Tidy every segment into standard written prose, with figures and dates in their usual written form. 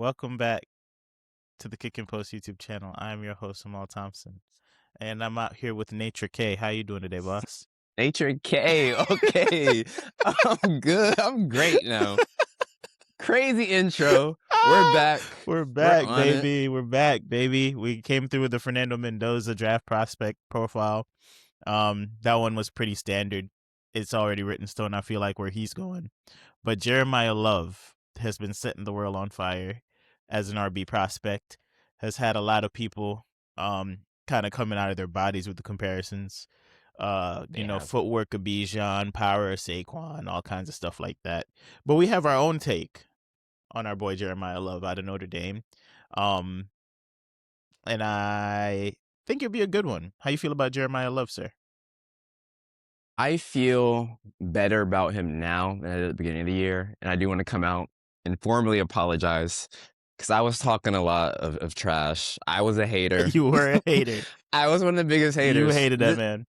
Welcome back to the Kick and Post YouTube channel. I'm your host, Amal Thompson, and I'm out here with Nature K. How you doing today, boss? Nature K. Okay. I'm good. I'm great now. Crazy intro. We're back. We're We're back, on it. baby. We're back, baby. We came through with the Fernando Mendoza draft prospect profile. That one was pretty standard. It's already written in stone, I feel like, where he's going. But Jeremiyah Love has been setting the world on fire as an RB prospect. Has had a lot of people kind of coming out of their bodies with the comparisons. Footwork of Bijan, power of Saquon, all kinds of stuff like that. But we have our own take on our boy Jeremiyah Love out of Notre Dame. And I think it'd be a good one. How you feel about Jeremiyah Love, sir? I feel better about him now than at the beginning of the year. And I do want to come out and formally apologize because I was talking a lot of trash. I was a hater. You were a hater. I was one of the biggest haters. You hated that man.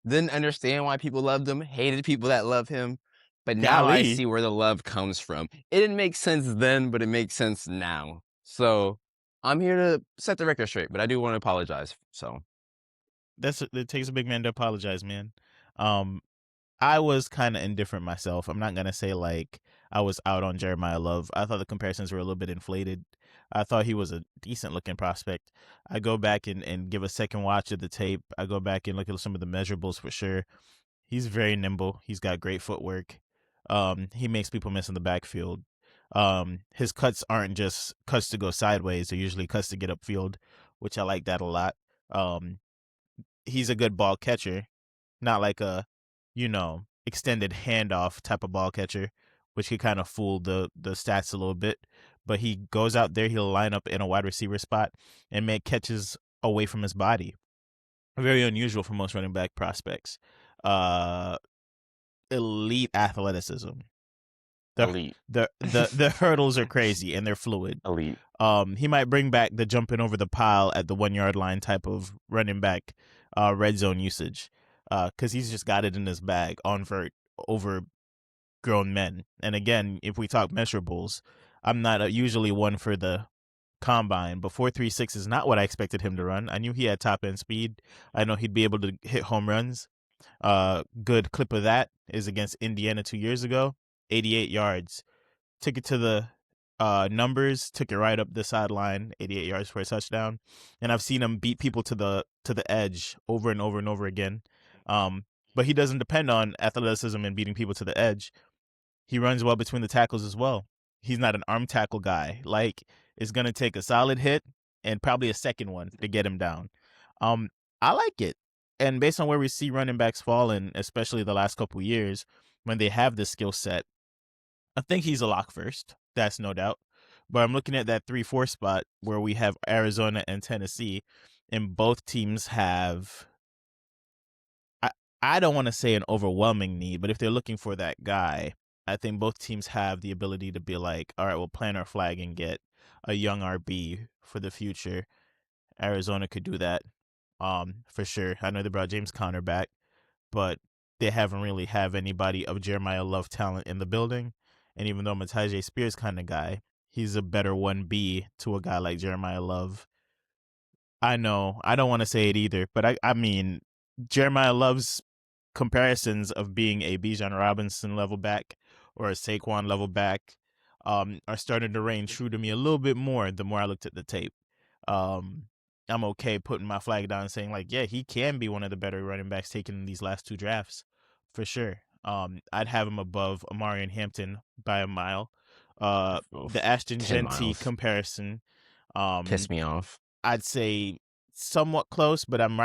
Didn't understand why people loved him, hated people that love him. But now I see where the love comes from. It didn't make sense then, but it makes sense now. So I'm here to set the record straight, but I do want to apologize. So it takes a big man to apologize, man. I was kind of indifferent myself. I'm not gonna say like I was out on Jeremiyah Love. I thought the comparisons were a little bit inflated. I thought he was a decent looking prospect. I go back and give a second watch of the tape. I go back and look at some of the measurables for sure. He's very nimble. He's got great footwork. He makes people miss in the backfield. His cuts aren't just cuts to go sideways. They're usually cuts to get upfield, which I like that a lot. He's a good ball catcher, not like a, extended handoff type of ball catcher, which could kind of fool the stats a little bit. But he goes out there, he'll line up in a wide receiver spot and make catches away from his body. Very unusual for most running back prospects. Elite athleticism. elite. The hurdles are crazy and they're fluid. Elite. He might bring back the jumping over the pile at the 1 yard line type of running back red zone usage. Because he's just got it in his bag on over grown men. And again, if we talk measurables, I'm not usually one for the combine, but 4.36 is not what I expected him to run. I knew he had top end speed. I know he'd be able to hit home runs. Good clip of that is against Indiana 2 years ago, 88 yards. Took it to the numbers, took it right up the sideline, 88 yards for a touchdown. And I've seen him beat people to the edge over and over and over again. But he doesn't depend on athleticism and beating people to the edge. He runs well between the tackles as well. He's not an arm tackle guy. Like, it's going to take a solid hit and probably a second one to get him down. I like it. And based on where we see running backs falling, especially the last couple years, when they have this skill set, I think he's a lock first. That's no doubt. But I'm looking at that 3-4 spot where we have Arizona and Tennessee, and both teams have, I don't want to say an overwhelming need, but if they're looking for that guy, I think both teams have the ability to be like, all right, we'll plant our flag and get a young RB for the future. Arizona could do that, for sure. I know they brought James Conner back, but they haven't really have anybody of Jeremiyah Love talent in the building. And even though I'm a Tyjae Spears kind of guy, he's a better 1B to a guy like Jeremiyah Love. I know, I don't want to say it either, but I mean, Jeremiyah Love's comparisons of being a Bijan Robinson level back or a Saquon level back are starting to reign true to me a little bit more the more I looked at the tape. I'm okay putting my flag down and saying, like, yeah, he can be one of the better running backs taken in these last two drafts, for sure. I'd have him above Amari and Hampton by a mile. The Ashton Genty comparison pissed me off. I'd say somewhat close, but I'm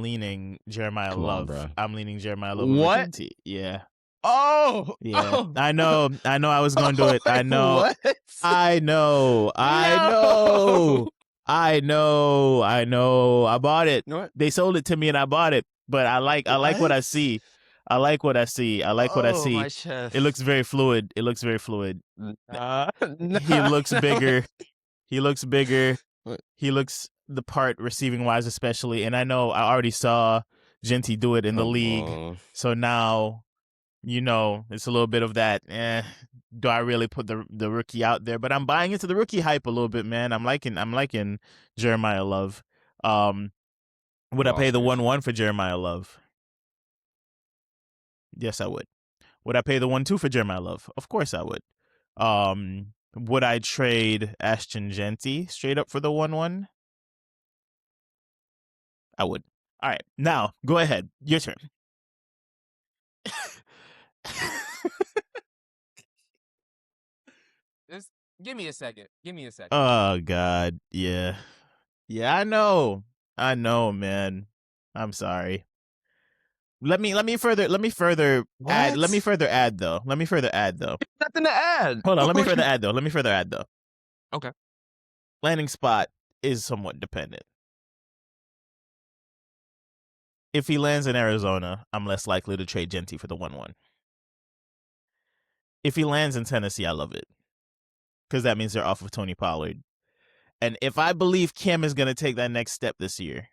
leaning Jeremiyah Love. I'm leaning Jeremiyah Love over Genty. Yeah. Oh, yeah. Oh. I know. I was going to do it. I know. What? I know. I bought it. You know what? They sold it to me and I bought it. But I like what I see. I like what I see. My chest. It looks very fluid. No. He looks bigger. He looks the part receiving wise, especially. And I know I already saw Genty do it in the league. So now, it's a little bit of that. do I really put the rookie out there? But I'm buying into the rookie hype a little bit, man. I'm liking Jeremiah Love. Would Who I pay else the are you? 1-1 for Jeremiah Love? Yes, I would. Would I pay the 1-2 for Jeremiah Love? Of course I would. Would I trade Ashton Genty straight up for the 1-1? I would. All right, now go ahead. Your turn. Just give me a second. Give me a second. Oh God, yeah, yeah. I know, man. I'm sorry. Let me further add. Let me What? further add though. Let me further add though. Nothing to add. Hold on. Let me further add though. Let me further add though. Okay. Landing spot is somewhat dependent. If he lands in Arizona, I'm less likely to trade Genty for the 1-1. If he lands in Tennessee, I love it because that means they're off of Tony Pollard. And if I believe Cam is going to take that next step this year,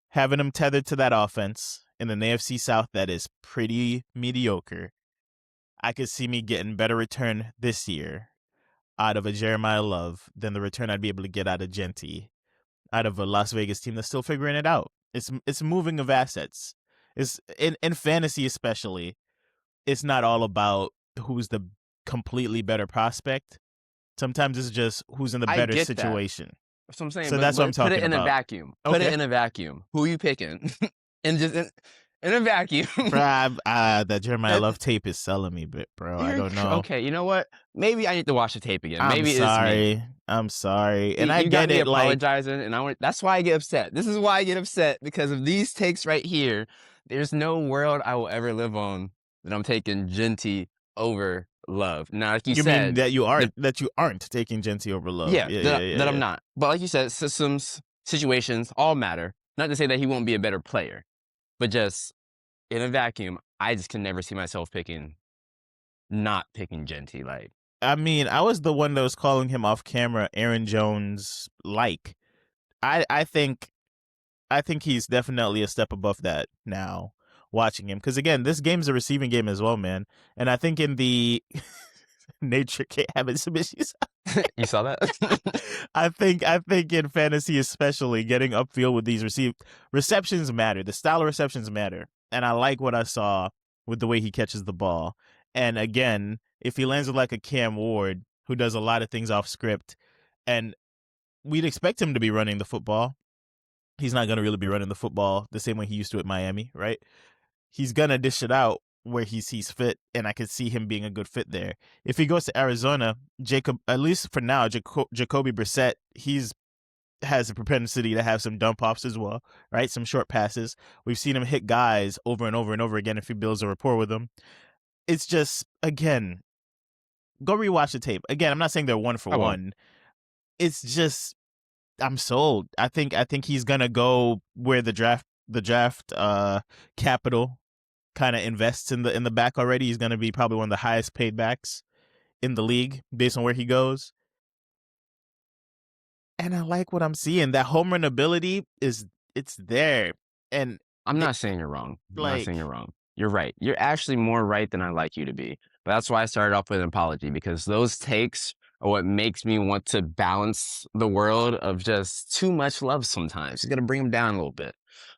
having him tethered to that offense in an AFC South that is pretty mediocre, I could see me getting better return this year out of a Jeremiah Love than the return I'd be able to get out of Genty, out of a Las Vegas team that's still figuring it out. It's moving of assets. It's in fantasy especially. It's not all about who's the completely better prospect. Sometimes it's just who's in the I better get that. situation. That's what I'm saying. So that's what I'm Put it talking in a about. vacuum. Put Okay. it in a vacuum. Who are you picking? And just in a vacuum. Bro, that Jeremiah Love tape is selling me, bro. I don't know. Okay, you know what? Maybe I need to watch the tape again. I'm Maybe it's me. sorry. I'm sorry. And I You got get me it. Like, apologizing, and that's why I get upset. This is why I get upset, because of these takes right here. There's no world I will ever live on that I'm taking Genty over Love. Now, like you you mean said, that you aren't taking Genty over Love? yeah, Yeah, yeah, that yeah, I'm yeah. not. But like you said, systems, situations all matter. Not to say that he won't be a better player, but just in a vacuum, I just can never see myself not picking Genty. Like, I mean, I was the one that was calling him off camera Aaron Jones like. I think he's definitely a step above that now watching him, because again, this game's a receiving game as well, man. And I think in the nature can't have some issues. you saw that? I think in fantasy especially, getting upfield with these receptions matter. The style of receptions matter, and I like what I saw with the way he catches the ball. And again, if he lands with like a Cam Ward who does a lot of things off script, and we'd expect him to be running the football, he's not going to really be running the football the same way he used to at Miami, right? He's going to dish it out where he sees fit, and I could see him being a good fit there. If he goes to Arizona, at least for now, Jacoby Brissett, has a propensity to have some dump offs as well, right? Some short passes. We've seen him hit guys over and over and over again if he builds a rapport with them. It's just, again, go rewatch the tape. Again, I'm not saying they're one for one. It's just, I'm sold. I think he's gonna go where the draft capital kind of invests in the back already. He's gonna be probably one of the highest paid backs in the league based on where he goes. And I like what I'm seeing. That home run ability it's there. And I'm not saying you're wrong. I'm not saying like, you're wrong. You're right. You're actually more right than I like you to be. But that's why I started off with an apology, because those takes are what makes me want to balance the world of just too much love sometimes. You got to bring them down a little bit.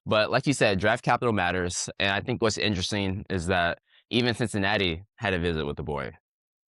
But like you said, draft capital matters. And I think what's interesting is that even Cincinnati had a visit with the boy.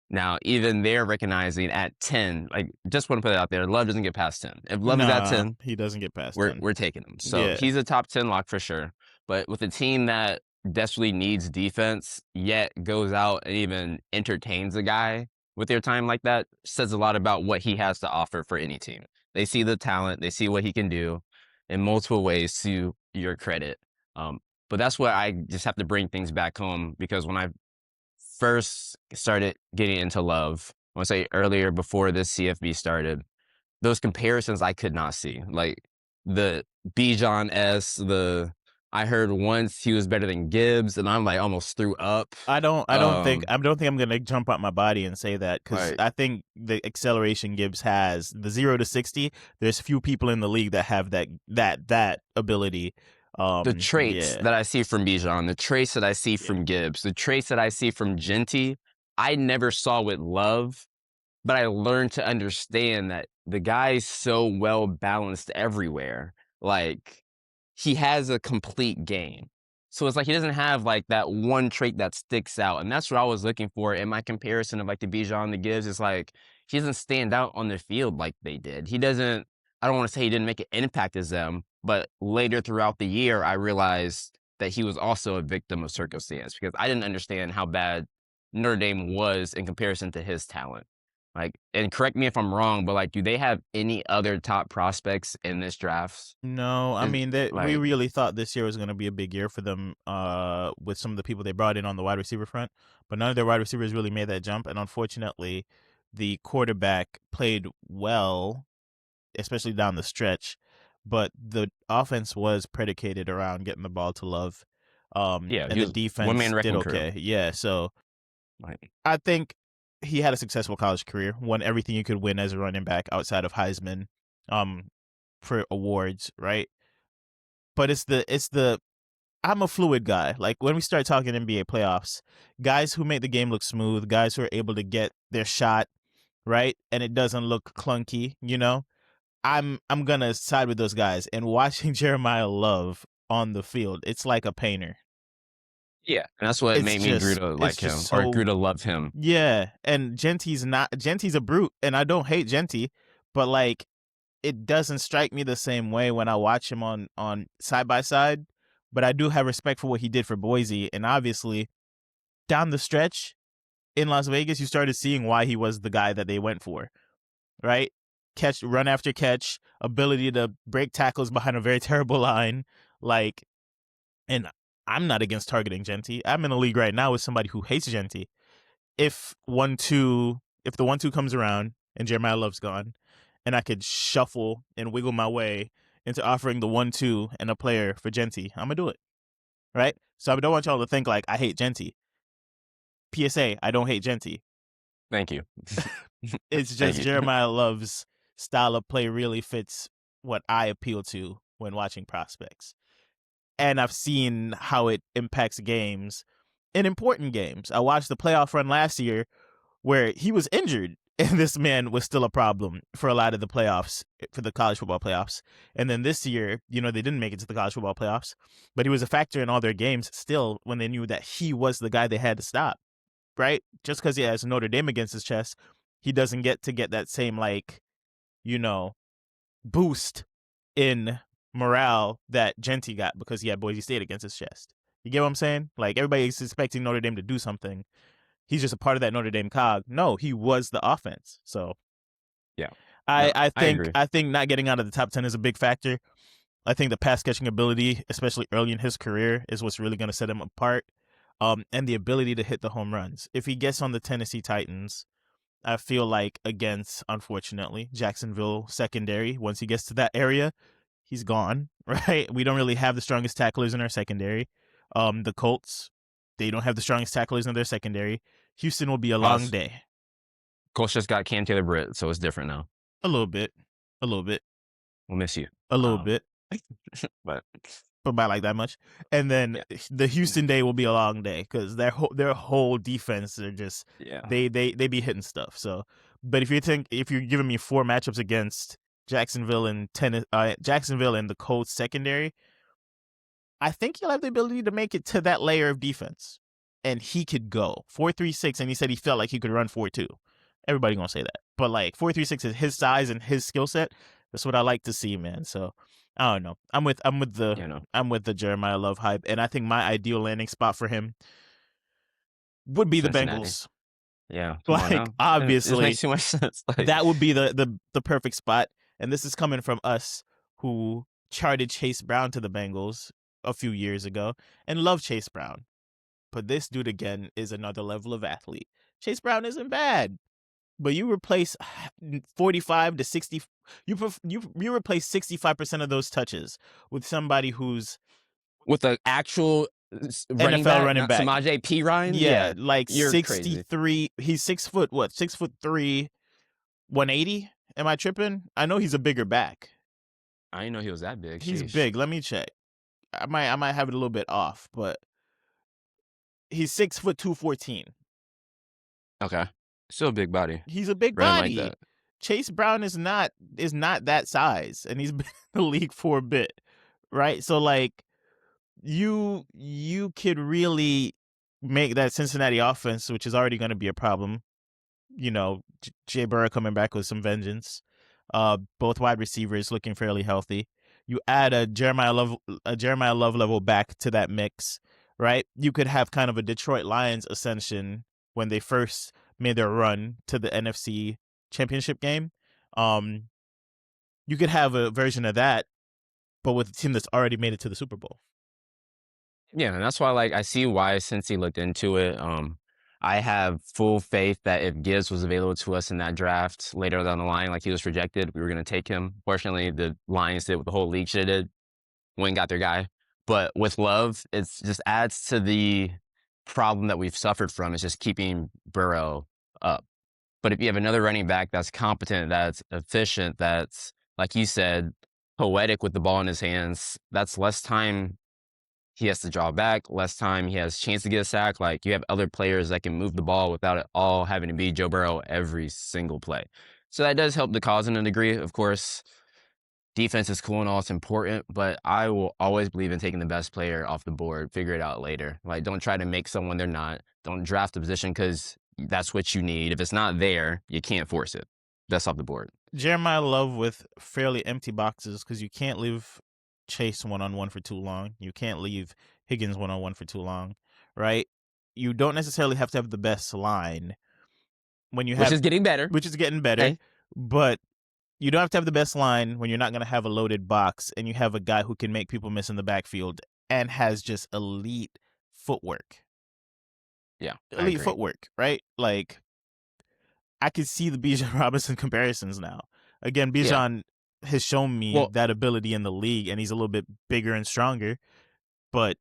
Now, even they're recognizing at 10, like, just want to put it out there, Love doesn't get past 10. If Love is at 10, he doesn't get past 10. we're taking him. So Yeah. he's a top 10 lock for sure. But with a team that desperately needs defense, yet goes out and even entertains a guy with their time like that, says a lot about what he has to offer for any team. They see the talent, they see what he can do in multiple ways, to your credit. But that's what I just have to bring things back home, because when I first started getting into Love, I want to say earlier, before this CFB started, those comparisons I could not see. Like the Bijan I heard once he was better than Gibbs, and I'm like almost threw up. I don't think I'm gonna jump out my body and say that, because Right. I think the acceleration Gibbs has, the 0 to 60, there's few people in the league that have that ability. The traits Yeah. that I see from Bijan, the traits that I see from Gibbs, the traits that I see from Genty, I never saw with love, but I learned to understand that the guy's so well balanced everywhere. Like, he has a complete game. So it's like he doesn't have like that one trait that sticks out. And that's what I was looking for in my comparison of like the Bijan, the Gibbs. It's like he doesn't stand out on the field like they did. He doesn't, I don't want to say he didn't make an impact as them, but later throughout the year, I realized that he was also a victim of circumstance because I didn't understand how bad Notre Dame was in comparison to his talent. Like, and correct me if I'm wrong, but like, do they have any other top prospects in this draft? No, I Is mean that we like, really thought this year was going to be a big year for them with some of the people they brought in on the wide receiver front, but none of their wide receivers really made that jump, and unfortunately the quarterback played well, especially down the stretch, but the offense was predicated around getting the ball to Love. yeah, he And the was one defense man did wrecking crew. okay. Yeah, so Like, I think he had a successful college career, won everything you could win as a running back outside of Heisman for awards, right? But it's the I'm a fluid guy. Like when we start talking NBA playoffs, guys who make the game look smooth, guys who are able to get their shot, right? And it doesn't look clunky, I'm gonna side with those guys. And watching Jeremiah Love on the field, it's like a painter. yeah, and that's what It's made me grew just to it's like just him or so grew to love him. yeah. And Gentie's a brute, and I don't hate Gentie, but like it doesn't strike me the same way when I watch him on side by side. But I do have respect for what he did for Boise, and obviously down the stretch in Las Vegas, you started seeing why he was the guy that they went for, right? Catch, run after catch, ability to break tackles behind a very terrible line, like. And I'm not against targeting Genty. I'm in a league right now with somebody who hates Genty. If the 1-2 comes around and Jeremiah Love's gone, and I could shuffle and wiggle my way into offering the 1-2 and a player for Genty, I'm gonna do it. Right? So I don't want y'all to think like I hate Genty. PSA, I don't hate Genty. Thank you. It's Thank just you. Jeremiah Love's style of play really fits what I appeal to when watching prospects. And I've seen how it impacts games in important games. I watched the playoff run last year where he was injured and this man was still a problem for a lot of the playoffs, for the college football playoffs. And then this year, they didn't make it to the college football playoffs, but he was a factor in all their games still when they knew that he was the guy they had to stop, right? Just because he has Notre Dame against his chest, he doesn't get to get that same, like, you know, boost in morale that Genty got because he had Boise State against his chest. You get what I'm saying? Like, everybody's expecting Notre Dame to do something. He's just a part of that Notre Dame cog. No, he was the offense. So Yeah. I, No, I I think agree. I think not getting out of the top 10 is a big factor. I think the pass catching ability, especially early in his career, is what's really going to set him apart. And the ability to hit the home runs. If he gets on the Tennessee Titans, I feel like against, unfortunately, Jacksonville secondary, once he gets to that area, he's gone, right? We don't really have the strongest tacklers in our secondary. The Colts, they don't have the strongest tacklers in their secondary. Houston will be a long Pause. day. Colts just got Cam Taylor Britt, so it's different now. A little bit. A little bit. We'll miss you. A little bit. But But by like that much. And then yeah, the Houston day will be a long day because their whole defense are just yeah. they be hitting stuff. So, but if you're giving me 4 matchups against Jacksonville and Jacksonville and the Colts secondary, I think he'll have the ability to make it to that layer of defense, and he could go 4.36. And he said he felt like he could run 4.2. Everybody gonna say that, but like 4.36 is his size and his skill set. That's what I like to see, man. So I don't know. You know, I'm with the Jeremiah Love hype, and I think my ideal landing spot for him would be the Cincinnati. Bengals. Yeah, come on Like now. It just obviously, makes too much sense. Like, that would be the perfect spot. And this is coming from us who charted Chase Brown to the Bengals a few years ago and love Chase Brown. But this dude again is another level of athlete. Chase Brown isn't bad, but you replace 45 to 60. You replace 65% of those touches with somebody who's with the actual running NFL back, running not back. Samaje P. Ryan. Yeah, Yeah, like you're crazy. 63. He's 6 foot, what? 6'3", 180. Am I tripping? I know he's a bigger back. I didn't know he was that big. He's Sheesh. big. Let me check. I might have it a little bit off, but he's 6'2", 214. Okay. Still a big body. He's a big Ran like body. that. Chase Brown is not that size, and he's been in the league for a bit, right? So like you could really make that Cincinnati offense, which is already going to be a problem. You know, Jay Burrow coming back with some vengeance. Both wide receivers looking fairly healthy. You add a Jeremiah Love level back to that mix, right? You could have kind of a Detroit Lions ascension when they first made their run to the NFC Championship game. Um, you could have a version of that, but with a team that's already made it to the Super Bowl. Yeah, and that's why, like, I see why since he looked into it. I have full faith that if Gibbs was available to us in that draft later down the line, like he was projected, we were going to take him. Fortunately, the Lions did what the whole league should have did, went and got their guy. But with Love, it's just adds to the problem that we've suffered from is just keeping Burrow up. But if you have another running back that's competent, that's efficient, that's, like you said, poetic with the ball in his hands, that's less time he has to draw back, less time he has chance to get a sack. Like, you have other players that can move the ball without it all having to be Joe Burrow every single play. So that does help the cause in a degree. Of course, defense is cool and all, it's important, but I will always believe in taking the best player off the board, figure it out later. Like, don't try to make someone they're not. Don't draft a position because that's what you need. If it's not there, you can't force it. That's off the board. Jeremiah Love with fairly empty boxes because you can't leave Chase one-on-one for too long. You can't leave Higgins one-on-one for too long, right? You don't necessarily have to have the best line when you Which have, is getting better. which is getting better, Hey, but you don't have to have the best line when you're not going to have a loaded box and you have a guy who can make people miss in the backfield and has just elite footwork. yeah, I Elite agree. footwork, right? Like, I could see the Bijan Robinson comparisons now. Again, Yeah. Bijan has shown me Well, that ability in the league, and he's a little bit bigger and stronger. But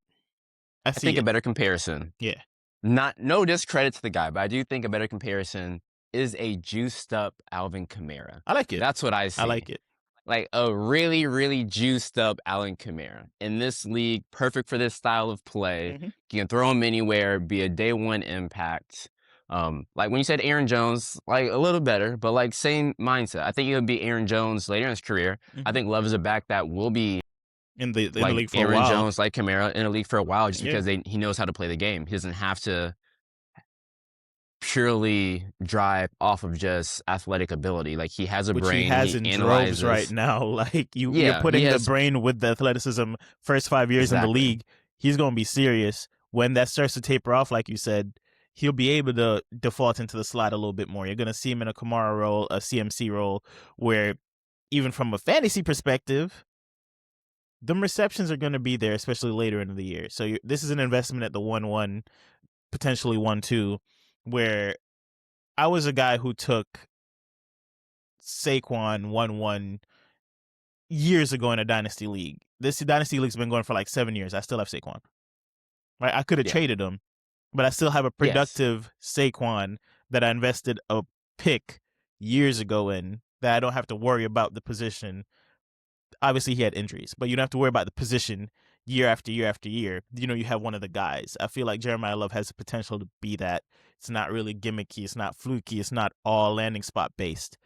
I I think see a it. better comparison, Yeah, not no discredit to the guy, but I do think a better comparison is a juiced up Alvin Kamara. I like it. That's what I I see. like it. Like a really, really juiced up Alvin Kamara in this league, perfect for this style of play. Hmm. You can throw him anywhere, be a day one impact. Like when you said Aaron Jones, like a little better, but like same mindset. I think he'll be Aaron Jones later in his career. I Hmm. think Love is a back that will be In the like league for a Aaron while. Jones, like Kamara in a league for a while, just Yeah, because he knows how to play the game. He doesn't have to purely drive off of just athletic ability. Like he has a which he brain, has he in droves right analyzes. now. Like you're Yeah, he putting the has brain with the athleticism. First 5 years in the exactly. league, he's gonna be serious. When that starts to taper off, like you said, he'll be able to default into the slot a little bit more. You're gonna see him in a Kamara role, a CMC role, where even from a fantasy perspective, the receptions are going to be there, especially later in the year. So this is an investment at the 1-1, potentially 1-2, where I was a guy who took Saquon 1-1 years ago in a dynasty league. This dynasty league's been going for like 7 years. I still have Saquon. Right? I could have Yeah. traded him, but I still have a Yes. productive Saquon that I invested a pick years ago in that I don't have to worry about the position. Obviously he had injuries, but you don't have to worry about the position year after year after year. You know, you have one of the guys. I feel like Jeremiah Love has the potential to be that. It's not really gimmicky. It's not fluky. It's not all landing spot based,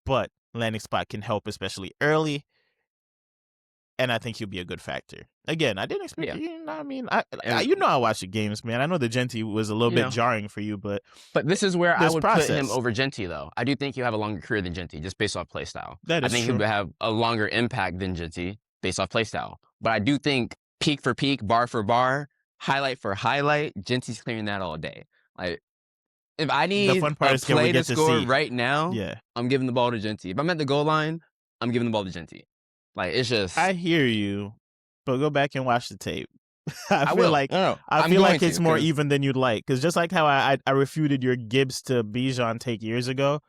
but landing spot can help, especially early. And I think he'll be a good factor. Again, I didn't expect Yeah. you know. I mean, And you know, I watch the games, man. I know the Genty was a little you bit know, jarring for you, but but this is where I there's would put him process. over Genty though. I do think he'll have a longer career than Genty just based off play style. That I is think he'll true. have a longer impact than Genty based off play style. But I do think peak for peak, bar for bar, highlight for highlight, Genty's clearing that all day. Like if I The need fun part a is can we play to get to score see? right now, Yeah, I'm giving the ball to Genty. If I'm at the goal line, I'm giving the ball to Genty. Like it's just I hear you, but go back and watch the tape. I will. No, no, I I'm feel going like to it's more because even than you'd like. Because just like how I refuted your Gibbs to Bijan take years ago,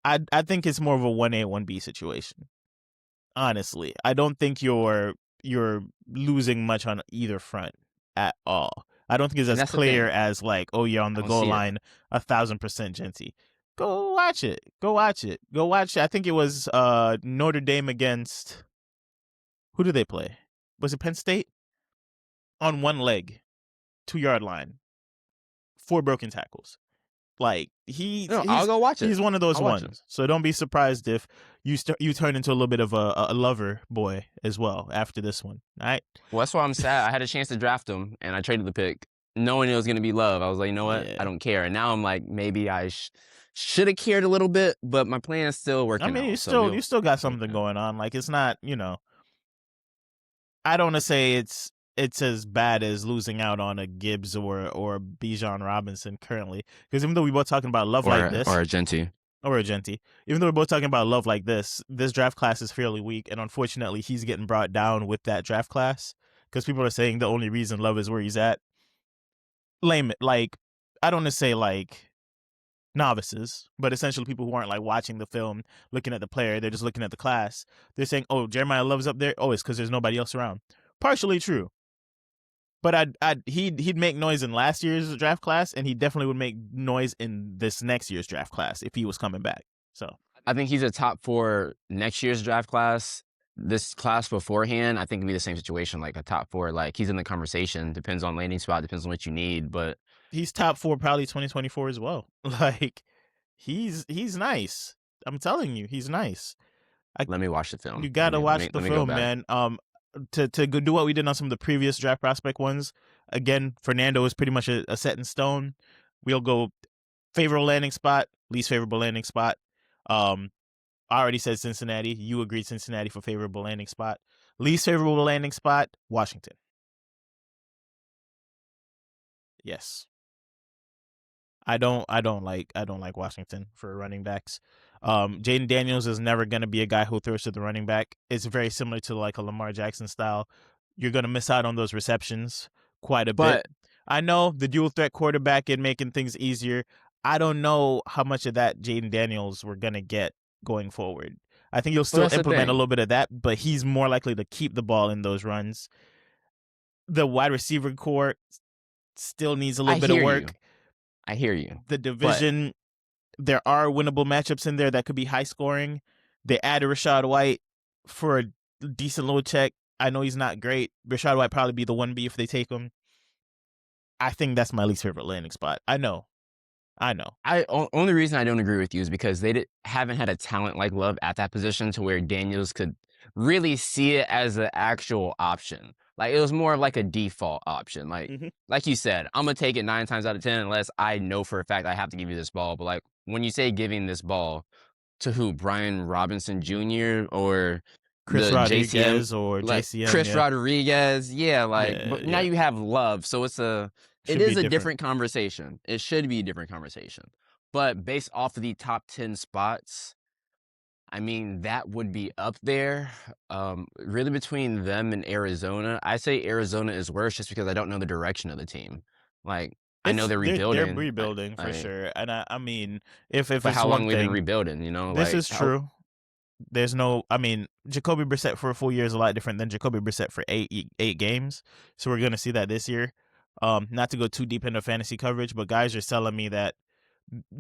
I think it's more of a 1A 1B situation. Honestly, I don't think you're losing much on either front at all. I don't think it's and as that's the clear thing. as like, oh, you're on I the don't goal see it. line 1,000% Genty. Go watch it. Go watch it. Go watch it. I think it was Notre Dame against, who did they play? Was it Penn State? On one leg, 2-yard line, 4 broken tackles. Like No, I'll go watch it. he's one of those I'll watch it. ones. So don't be surprised if you turn into a little bit of a lover boy as well after this one. All right? Well, that's why I'm sad. I had a chance to draft him, and I traded the pick, knowing it was gonna be love. I was like, you know what? I Yeah. don't care. And now I'm like, maybe I should have cared a little bit, but my plan is still I working mean, out. So you still got we'll something going on. Like it's not, I don't want to say it's as bad as losing out on a Gibbs or Bijan Robinson currently, because even though we both talking about love like this, or a Genti. or a Genti, even though we're both talking about love like this draft class is fairly weak, and unfortunately, he's getting brought down with that draft class because people are saying the only reason Love is where he's at. Lame, like I don't want to say like novices, but essentially people who aren't like watching the film, looking at the player, they're just looking at the class. They're saying, "Oh, Jeremiyah Love's up there." Oh, it's because there's nobody else around. Partially true, but he'd make noise in last year's draft class, and he definitely would make noise in this next year's draft class if he was coming back. So I think he's a top 4 next year's draft class. This class beforehand, I think it'd be the same situation, like a top 4. Like he's in the conversation. Depends on landing spot. Depends on what you need. But he's top 4 probably 2024 as well. Like he's nice. I'm telling you, he's nice. let me watch the film. You gotta watch the Let me go film, back. man. To go do what we did on some of the previous draft prospect ones. Again, Fernando is pretty much a set in stone. We'll go favorable landing spot, least favorable landing spot. I already said Cincinnati. You agreed Cincinnati for favorable landing spot. Least favorable landing spot, Washington. Yes. I don't like Washington for running backs. Jaden Daniels is never going to be a guy who throws to the running back. It's very similar to like a Lamar Jackson style. You're going to miss out on those receptions quite a bit. But I know the dual threat quarterback and making things easier. I don't know how much of that Jaden Daniels we're going to get going forward. I think you'll still that's the implement a thing. little bit of that, but he's more likely to keep the ball in those runs. The wide receiver core still needs a I little bit of hear you. work. I hear you. The But division, there are winnable matchups in there that could be high scoring. They added Rachaad White for a decent little check. I know he's not great. Rachaad White probably be the 1B if they take him. I think that's my least favorite landing spot. I know. only reason I don't agree with you is because they haven't had a talent like Love at that position to where Daniels could really see it as an actual option. Like it was more of like a default option. Mm-hmm. Like you said, I'm gonna take it 9 times out of 10 unless I know for a fact I have to give you this ball. But like when you say giving this ball to who, Brian Robinson Jr. or Chris the JCM, Rodriguez or like JCM, Chris yeah. Rodriguez, yeah, like Yeah, but now yeah. you have Love, so it Should be is a different. different conversation. It should be a different conversation. But based off of the top 10 spots, I mean, that would be up there. Really between them and Arizona, I say Arizona is worse just because I don't know the direction of the team. Like, I know they're They're rebuilding. rebuilding for sure. And I mean, if But it's how one long we've been thing, rebuilding, you know? this Like, is true. There's no, I mean, Jacoby Brissett for a full year is a lot different than Jacoby Brissett for eight games. So we're gonna see that this year. Not to go too deep into fantasy coverage, but guys are telling me that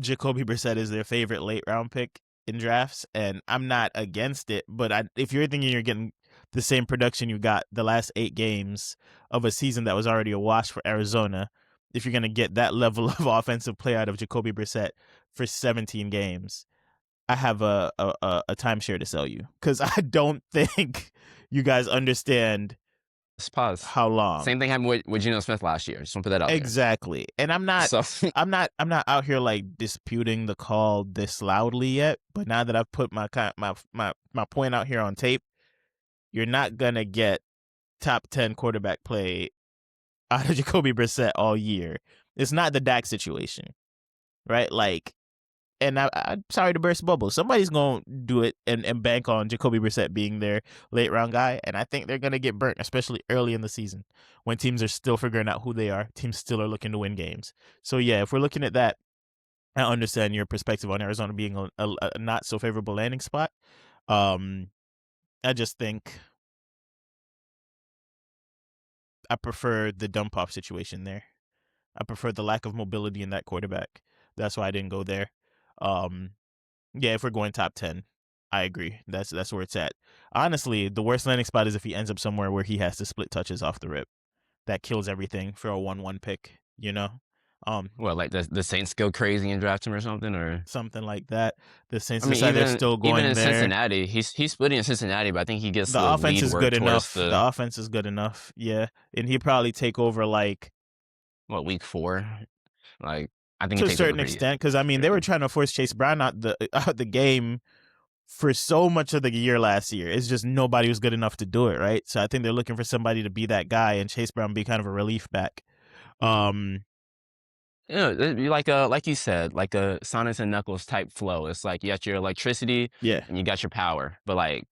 Jacoby Brissett is their favorite late round pick in drafts, and I'm not against it. But if you're thinking you're getting the same production you got the last 8 games of a season that was already a wash for Arizona, if you're gonna get that level of offensive play out of Jacoby Brissett for 17 games, I have a timeshare to sell you because I don't think you guys understand let's pause. how long. Same thing happened with Geno Smith last year. Just want to put that out there. Exactly. And I'm not So I'm not out here like disputing the call this loudly yet, but now that I've put my point out here on tape, you're not going to get top 10 quarterback play out of Jacoby Brissett all year. It's not the Dak situation, right? Like, and I'm sorry to burst bubbles. Somebody's going to do it and bank on Jacoby Brissett being their late round guy. And I think they're going to get burnt, especially early in the season when teams are still figuring out who they are. Teams still are looking to win games. So, yeah, if we're looking at that, I understand your perspective on Arizona being a not so favorable landing spot. I just think I prefer the dump off situation there. I prefer the lack of mobility in that quarterback. That's why I didn't go there. Yeah, if we're going top 10, I agree. That's where it's at. Honestly, the worst landing spot is if he ends up somewhere where he has to split touches off the rip. That kills everything for a 1-1 pick, you know? What, like the Saints go crazy and draft him or something, or something like that. The I Saints mean, decide they're even still even going in there. Cincinnati, he's splitting in Cincinnati, but I think he gets The the offense lead is work good towards enough. The the offense is good enough. Yeah, and he probably take over like what, week 4. Like I think he to a takes over certain pretty extent because I mean they were early. trying to force Chase Brown out the out the game for so much of the year last year. It's just nobody was good enough to do it, right? So I think they're looking for somebody to be that guy, and Chase Brown be kind of a relief back. Um, You know, it'd be like you said, like a Sonics and Knuckles type flow. It's like you got your electricity yeah, and you got your power. But like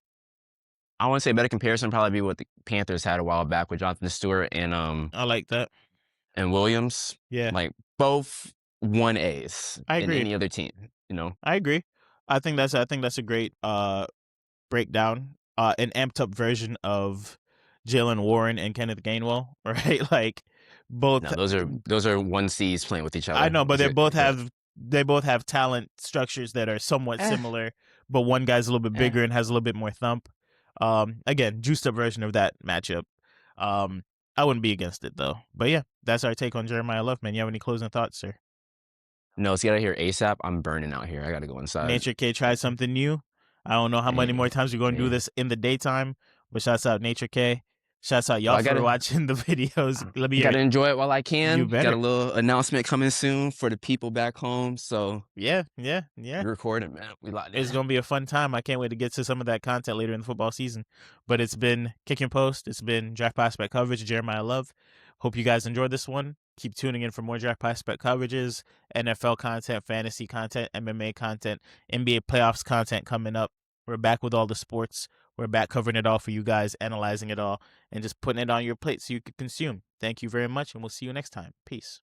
I want to say a better comparison would probably be what the Panthers had a while back with Jonathan Stewart I like that. and Williams. Yeah, Like both 1As I in agree. any other team, you know? I agree. I think that's a great breakdown. An amped up version of Jalen Warren and Kenneth Gainwell, right? Like both No, those are 1Cs playing with each I other. know, but But they both have talent structures that are somewhat eh, similar, but one guy's a little bit eh. bigger and has a little bit more thump. Again, juiced up version of that matchup. Um, I wouldn't be against it though. But yeah, that's our take on Jeremiah Love, man. You have any closing thoughts, sir? No, let's get out of here ASAP. I'm burning out here. I gotta go inside. Nature K tried something new. I don't know how many more Hey, times we're gonna do hey. this in the daytime, but shouts out Nature K. Shouts out Well, y'all I for gotta watching the videos. Let me hear gotta it. enjoy it while I You can. Got a better. little announcement coming soon for the people back home. So Yeah, yeah, yeah. we recording, man. We locked It's in. gonna be a fun time. I can't wait to get to some of that content later in the football season. But it's been Kick and Post. It's been Draft Prospect coverage. Jeremiah Love. Hope you guys enjoyed this one. Keep tuning in for more Draft Prospect coverages, NFL content, fantasy content, MMA content, NBA playoffs content coming up. We're back with all the sports. We're back covering it all for you guys, analyzing it all, and just putting it on your plate so you can consume. Thank you very much, and we'll see you next time. Peace.